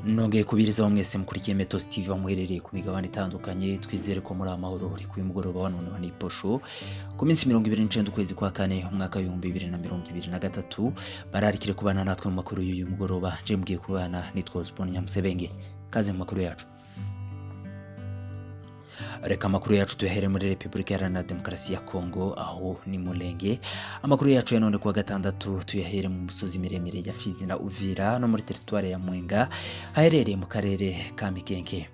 Nongeye kubirizaho mwese mukurikiye Metos TV muherereye ku migabane itandukanye, twizere ko muri amahoro uri ku mugoroba wa none wa Niposho ku minsi 29 ukwezi kwa kane umwaka wa 2023 bararikire kubana natwe mu makuru y'uyu mugoroba. Je mugiye kubana nitwa Osborne Nyamusebenge, kaze mu makuru yacu. Reka amakuru yacu tuyahere muri Republika Iharanira Demokarasi ya Kongo, aho ni Mulenge. Amakuru yacu ya none kuwa gatandatu tuyahere mu musozi miremire ya Fizi na Uvira no muri teritware ya Mwenga haherereye mu karere ka Mikenke.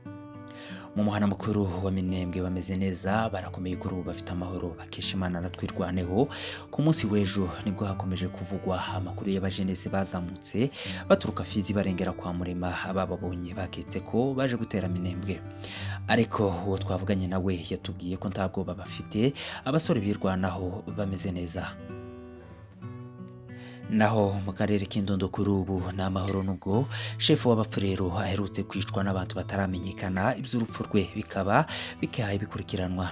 Mu muhana mukuru wa Minembwe bameze neza, barakomeye kuri ubu bafite amahoro bakishimana na twirwaneho. Ku munsi w'ejo nibwo hakomeje kuvugwa amakuru y'abajenesi bazamutse baturuka Fizi barengera kwa Murema, abababonye baketse ko baje gutera Minembwe, ariko uwo twavuganye nawe yatubwiye ko ntabwo babafite, abasore birwanaho bameze neza. Naho mu karere k'Indondo kuri ubu na mahoro, nubwo shefu w'abafurero aherutse kwicwa n'abantu bataramenyekana, iby'urupfu rwe bikaba bikahaye bikurikiranwa.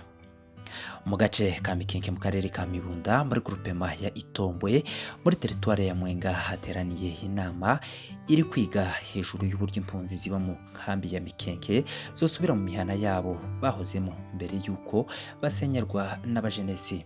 Mu gace ka Mikenke mu karere ka Mibunda muri groupement ya Itombwe muri teritware ya Mwenga hateraniye inama iri kwiga hejuru y'uburyo impunzi ziba mu kambi ya Mikenke zosubira mu mihana yabo bahozemo mbere y'uko basenyerwa n'abajenesi.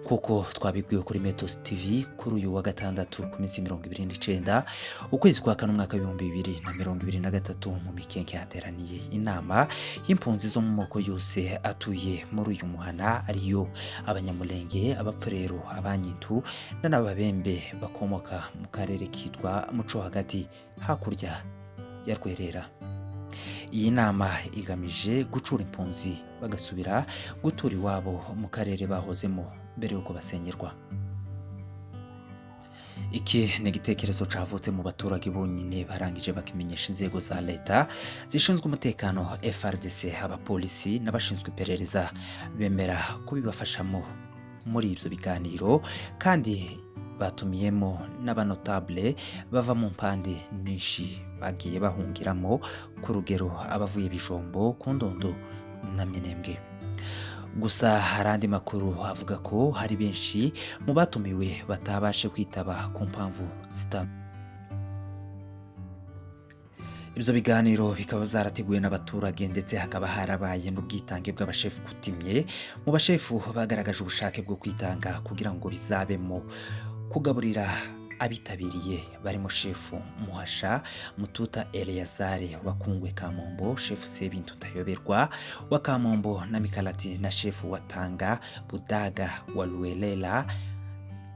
Kuko twabibwiwe kuri Metos TV kuri uyu wa gatandatu ku minsi 29 ukwezi kwa kane umwaka wa 2023 mu Mikenke hateraniye inama y'impunzi zo mu moko yose atuye muri uyu muhana, ariyo abanyamulenge, abapfurero, abanyintu n'ababembe bakomoka mu karere kitwa Muco hagati hakurya ya Rwerera. Iyi nama igamije gucura impunzi bagasubira gutura iwabo mu karere bahozemo mbere yuko basenyerwa. Iki ni igitekerezo cavutse mu baturage bonyine barangije bakimenyesha inzego za leta zishinzwe umutekano FRDC, abapolisi n'abashinzwe iperereza, bemera kubibafashamo muri ibyo biganiro, kandi batumiyemo n'abanotable bava mu mpande nyinshi bagiye bahungiramo, ku rugero abavuye Bijombo, ku Ndondo na Minembwe. Gusa hari andi makuru avuga ko hari benshi mu batumiwe batabashe kwitaba ku mpamvu zitandukanye. Ibyo biganiro bikaba byarateguwe n'abaturage, ndetse hakaba harabaye n'ubwitange bw'abashefu kutimye mu bashefu bagaragaje ubushake bwo kwitanga kugira ngo bizabemo kugaburira abitabiriye, barimo shefu Muhasha Mututa Eleazare wa Kungwe Kamombo, shefu Sebintu Tayoberwa wa Kamombo na Mikalati, na shefu Watanga Budaga wa Luelela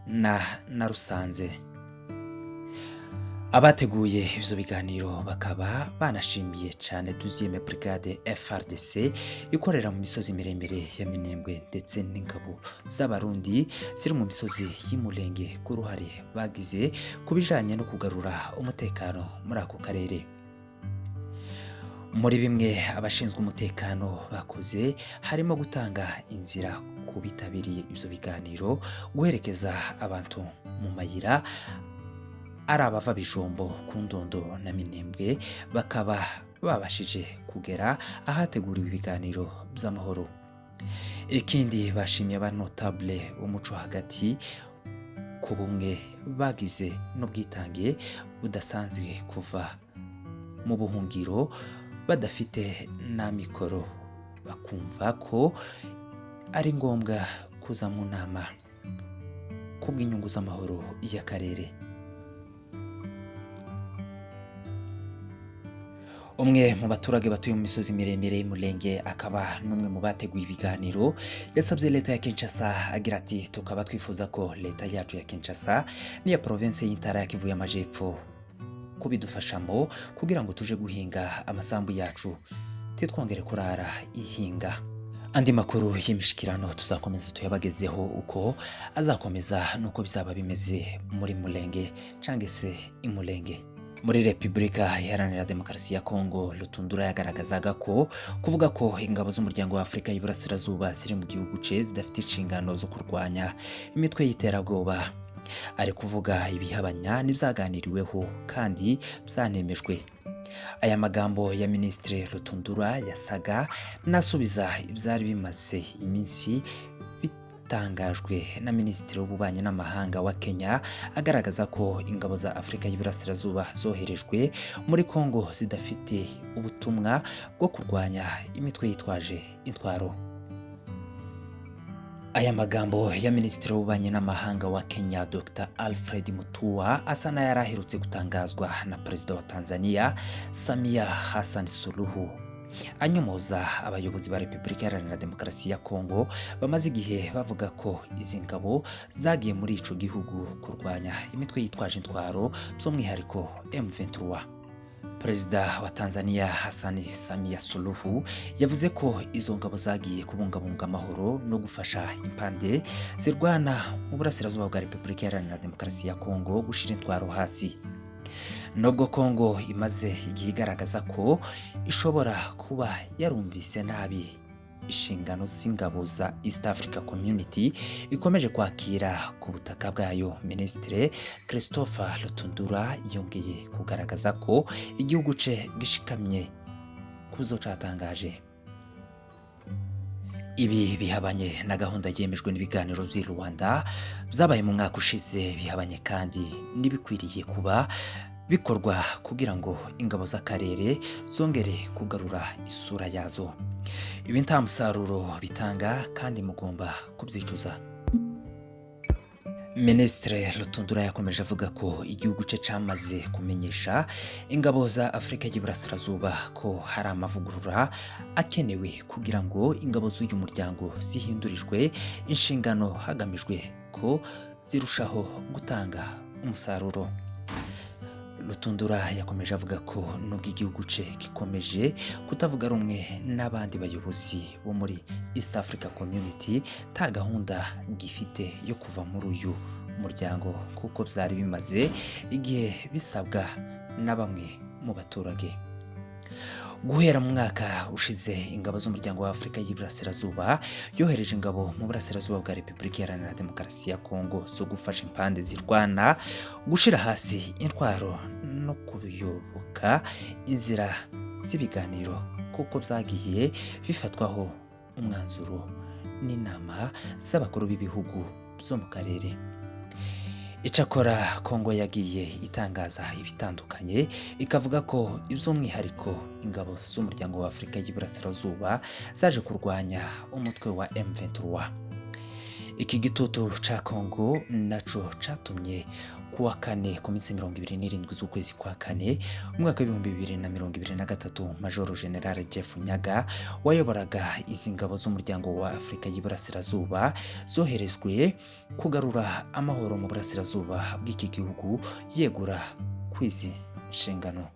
na Rusanze. Abateguye ibyo biganiro bakaba banashimiye cyane 12e Brigade FRDC ikorera mu misozi miremire ya Minembwe, ndetse n'ingabo z'abarundi ziri mu misozi y'Imulenge ku ruhare bagize kubijanye no kugarura umutekano muri ako karere. Muri bimwe abashinzwe umutekano bakoze harimo gutanga inzira ku bitabiriye ibyo biganiro, guherekeza abantu mu mayira ari abava Bijombo, ku Ndondo na Minembwe, bakaba babashije kugera ahateguriwe ibiganiro by'amahoro. Ikindi bashimiye abanotable b'umuco hagati ku bumwe bagize n'ubwitange budasanzwe kuva mu buhungiro badafite na mikoro, bakumva ko ari ngombwa kuza mu nama kubw'inyungu z'amahoro y'akarere. Umwe mu baturage batuye mu misozi miremire y'Umulenge akaba n'umwe mu bateguye ibiganiro yasabye leta ya Kinshasa, agira ati tukaba twifuza ko leta yacu ya Kinshasa n'iya province y'Intara ya Kivu y'Amajepfo kubidufashamo kugira ngo tuje guhinga amasambu yacu titwongere kurara ihinga. Andi makuru y'imishikirano tuzakomeza tuyabagezeho uko azakomeza nuko bizaba bimeze muri Mulenge cange se Imulenge. Muri Republika Iharanira Demokarasi ya Kongo, Lutundura yagaragazaga ko kuvuga ko ingabo z'umuryango wa Afrika y'Iburasirazuba ziri mu gihugu cye zidafite inshingano zo kurwanya imitwe y'iterabwoba, ari kuvuga ibihabanya n'ibyaganiriweho kandi byanemejwe. Aya magambo ya Ministre Lutundura yasaga nasubiza ibyari bimaze iminsi yatangajwe na Minisitiri w'Ububanyi n'Amahanga wa Kenya agaragaza ko ingabo za Afurika y'Iburasirazuba zoherejwe muri Kongo zidafite ubutumwa bwo kurwanya imitwe yitwaje intwaro. Aya magambo ya Minisitiri w'Ububanyi n'Amahanga wa Kenya Dr. Alfred Mutua asa n'ayaraherutse gutangazwa na Perezida wa Tanzania Samia Hassan Suluhu, anyomoza abayobozi ba Repubulika Iharanira Demokarasi ya Kongo bamaze igihe bavuga ko izi ngabo zagiye muri ico gihugu kurwanya imitwe yitwaje intwaro by'umwihariko M23. Perezida wa Tanzania Hassan Samia Suluhu yavuze ko izo ngabo zagiye kubungabunga amahoro no gufasha impande zirwana mu burasirazuba bwa Repubulika Iharanira Demokarasi ya Kongo gushira intwaro hasi. Nubwo Kongo imaze igihe igaragaza ko ishobora kuba yarumvise nabi inshingano z'ingabo za East Africa Community ikomeje kwakira ku butaka bwayo, Minisitiri Christopher Lutundura yongeye kugaragaza ko igihugu ce gishikamye kuzo catangaje. Ibi bihabanye na gahunda yemejwe n'ibiganiro by'i Rwanda byabaye mu mwaka ushize, bihabanye kandi nibikwiriye kuba bikorwa kugira ngo ingabo z'akarere zongere kugarura isura yazo. Ibi nta musaruro bitanga kandi mugomba kubyicuza. Minisitiri Lutundura yakomeje avuga ko igihugu cye cyamaze kumenyesha ingabo za Afurika y'Iburasirazuba ko hari amavugurura akenewe kugira ngo ingabo z'uyu muryango zihindurijwe inshingano hagamijwe ko zirushaho gutanga umusaruro. Lutundura yakomeje avuga ko nubwo igihugu cye gikomeje kutavuga rumwe n'abandi bayobozi bo muri East Africa Community, ta gahunda gifite yo kuva muri uyu muryango kuko byari bimaze igihe bisabwa na bamwe mu baturage. Guhera mu mwaka ushize ingabo z'umuryango wa Afurika y'Iburasirazuba yohereje ingabo mu burasirazuba bwa Repubulika Iharanira Demokarasi ya Kongo zo gufasha impande zirwana gushira hasi intwaro no kuyoboka inzira z'ibiganiro kuko byagiye bifatwaho umwanzuro n'inama z'abakuru b'ibihugu byo mu karere. Icyakora Kongo yagiye itangaza ibitandukanye ikavuga ko iby'umwihariko ingabo z'umuryango wa Afurika y'Iburasirazuba zaje kurwanya umutwe wa M23. Iki gitutu ca Kongo naco catumye kuwa kane ku minsi 27 z'ukwezi kwa kane umwaka wa 2023 Major General Jeff Nyaga wayoboraga izi ngabo z'umuryango wa Afurika y'Iburasirazuba zoherezwe kugarura amahoro mu burasirazuba bw'iki gihugu yegura kwizi nshingano.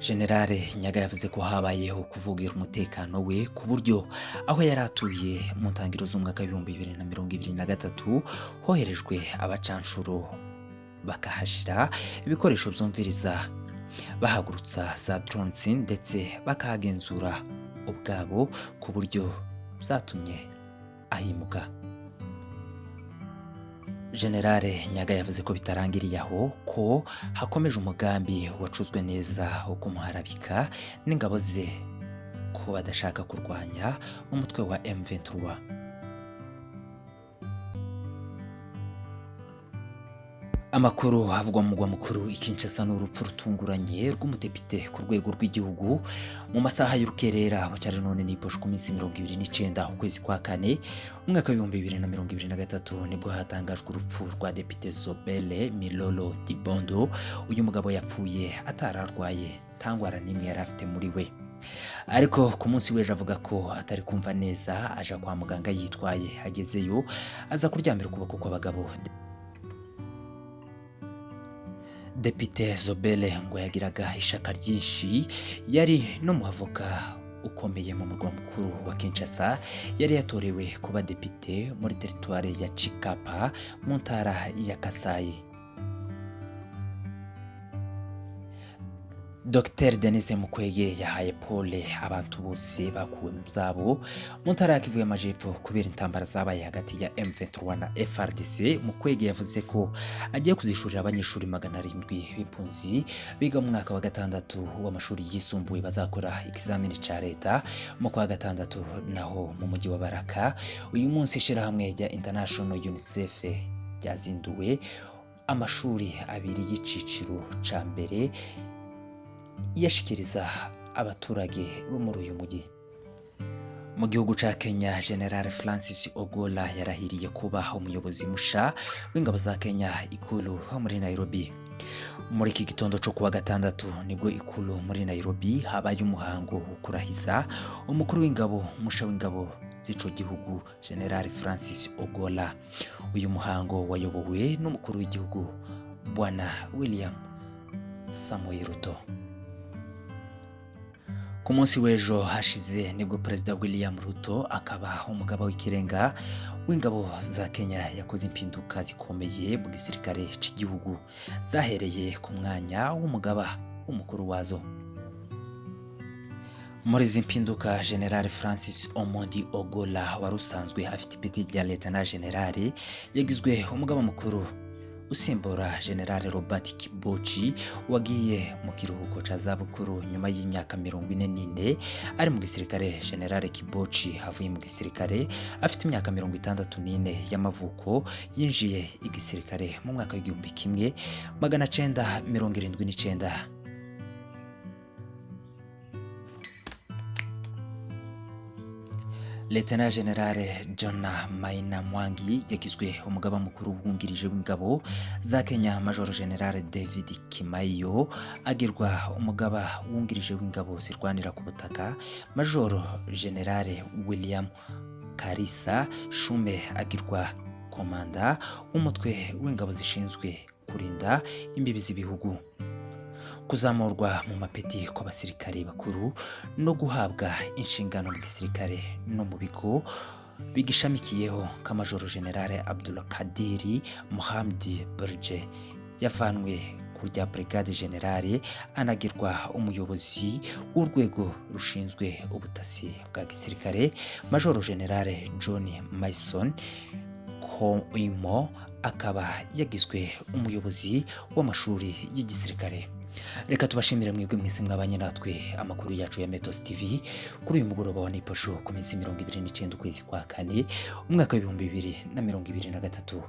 General Nyaga yavuze ko habayeho kuvugira umutekano we ku buryo aho yari atuye mu ntangiriro z'umwaka wa 2023 hoherejwe abacanshuro bakahashira ibikoresho byumviriza, bahagurutsa za drones ndetse bakahagenzura ubwabo ku buryo byatumye ahimuka. General Nyaga yavuze ko bitarangiriye aho, ko hakomeje umugambi wacuzwe neza wo kumuharabika n'ingabo ze ko badashaka kurwanya umutwe wa M23. Amakuru havugwa mu mugwa mukuru Kinshasa n'urupfu rutunguranye rw'umudepite ku rwego rw'igihugu mu masaha y'urukerera cyari none niposhe ku minsi 29 ukwezi kwa kane umwaka wa 2023 nibwo hatangajwe urupfu rwa Depite Zobele Milolo Dibondo. Uyu mugabo yapfuye atararwaye tangwara nimwe yari afite muri we, ariko ku munsi weje avuga ko atari kumva neza, aja kwa muganga yitwaye, agezeyo aza kuryamira ukuboko kw'abagabo. Depite Zobele ngo yagiraga ishaka ryinshi, yari no mu avoka ukomeye mu murwa mukuru wa Kinshasa, yari yatorewe kuba depite muri teritware ya Chikapa mu ntara ya Kasai. Dr Denise Mukwege yahaye pole abantu bose bakuwe mu byabo mu ntara ya Kivu y'Amajepfo kubera intambara zabaye hagati ya M23 na FARDC. Mukwege yavuze ko agiye kuzishurira abanyeshuri 700 b'impunzi biga mu mwaka wa gatandatu w'amashuri yisumbuye bazakora ikizamini ca leta mu kwa gatandatu naho mu mujyi wa Baraka. Uyu munsi ishirahamwe rya International UNICEF ryazinduwe amashuri abiri y'iciciro ca mbere yashikiriza abaturage bo muri uyu mujyi. Mu gihugu ca Kenya, General Francis Ogola yarahiriye kuba umuyobozi musha w'ingabo za Kenya Ikulu muri Nairobi. Muri iki gitondo cyo kuwa gatandatu nibwo Ikulu muri Nairobi habaye umuhango wo kurahiza umukuru w'ingabo musha w'ingabo z'ico gihugu General Francis Ogola. Uyu muhango wayobowe n'umukuru w'igihugu Bwana William Samoei Ruto. Ku munsi w'ejo hashize nibwo Perezida William Ruto akaba umugaba w'ikirenga w'ingabo za Kenya yakoze impinduka zikomeye mu gisirikare cy'igihugu zahereye ku mwanya w'umugaba w'umukuru wazo. Muri izi mpinduka, General Francis Omondi Ogola wari usanzwe afite ipeti rya Lieutenant General yagizwe umugaba mukuru usimbura General Robert Kibochi wagiye mu kiruhuko ca zabukuru nyuma y'imyaka 44 ari mu gisirikare. General Kibochi havuye mu gisirikare afite imyaka 64 y'amavuko, yinjiye igisirikare mu mwaka w'igihumbi kimwe 1979. Lieutenant General John Maina Mwangi yagizwe umugaba mukuru wungirije w'ingabo za Kenya. Major General David Kimaiyo agirwa umugaba wungirije w'ingabo zirwanira ku butaka. Major General William Karisa Shume agirwa komanda w'umutwe w'ingabo zishinzwe kurinda imbibi z'ibihugu. Kuzamurwa mu mapeti kw'abasirikare bakuru no guhabwa inshingano mu gisirikare no mu bigo bigishamikiyeho ka Major General Abdul Kadiri Mohammed Burje yavanwe kurya Brigade General anagirwa umuyobozi w'urwego rushinzwe ubutasi bwa gisirikare. Major General John Mason Koimo akaba yagizwe umuyobozi w'amashuri y'igisirikare. Reka tubashimire mwebwe mwese mwabanye natwe amakuru yacu ya Metos TV kuri uyu mugoroba wa Niposho ku minsi 29 ukwezi kwa kane umwaka wa 2023.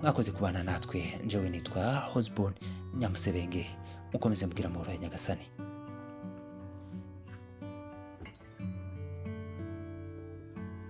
Mwakoze kubana natwe. Njewe nitwa Hosbon Nyamusebenge. Mukomeze mbwira amahoro ya Nyagasani.